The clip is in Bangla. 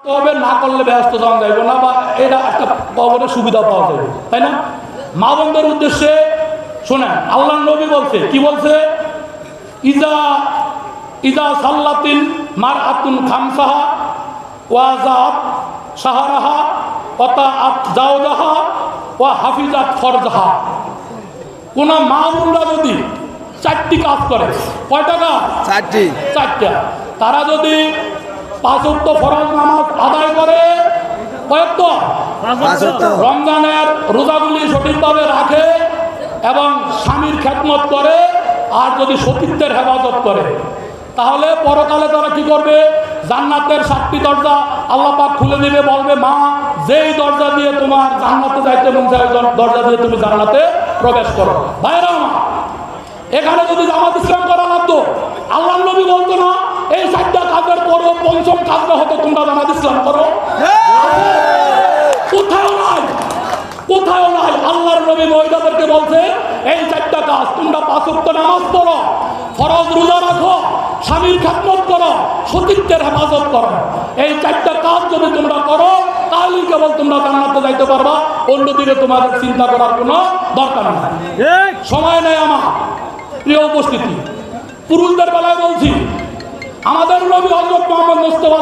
তবে না করলে ব্যস্ত যাওয়া যাইব না, বা এটা একটা কবরের সুবিধা পাওয়া যাবে, তাই না? মা বোনদের উদ্দেশ্যে শোনেন, আল্লাহ নবী বলছে, কি বলছে? ইজা ইজা সাল্লাতিন মার আতুন খামসাহা ওয়াজাত সাহারাহা ওয়াতাআত জাওজাহা ওয়া হাফিজাত ফরজাহা। কোন মা বোনরা যদি 4টি কাজ করে, কয়টা কাজ? 4টা। তারা যদি 5 ওয়াক্ত ফরজ নামাজ আদায় করে, কয়েক রমজানের রোজাগুলি সঠিকভাবে রাখে এবং স্বামীর খেদমত করে, আর যদি সতীত্বের হেফাজত করে, তাহলে পরকালে তারা কি করবে? জান্নাতের 7টি দরজা আল্লাহ পাক খুলে দিবে, বলবে মা যেই দরজা দিয়ে তোমার জান্নাতে যাইতে মন চায় দরজা দিয়ে তুমি জান্নাতে প্রবেশ করো। ভাইরা এখানে যদি জামাত ইসলাম করা লাগতো, আল্লাহ নবী বলতো না এই 4টা কাজের পরও 5ম কাজটা হতো তোমরা জামাত ইসলাম করো? কোথাও নাই, কোথাও নাই। আল্লাহর নবী মহিলাদেরকে বলছে এই 4টা কাজ, তোমরা 5 ওয়াক্ত নামাজ পড়ো, ফরজ রোজা রাখো, স্বামীর খেদমত করো, সতীত্বের হেফাজত করো। এই 4টা কাজ যদি তোমরা করো, তাহলেই কেবল তোমরা জান্নাতে যাইতে পারবা, অন্যদিকে তোমাদের চিন্তা করার কোনো দরকার নেই। সময় নেই আমার প্রিয় উপস্থিতি। পুরুষদের বেলায় বলছি, আমাদের নবী হযরত মুহাম্মদ মুস্তাফা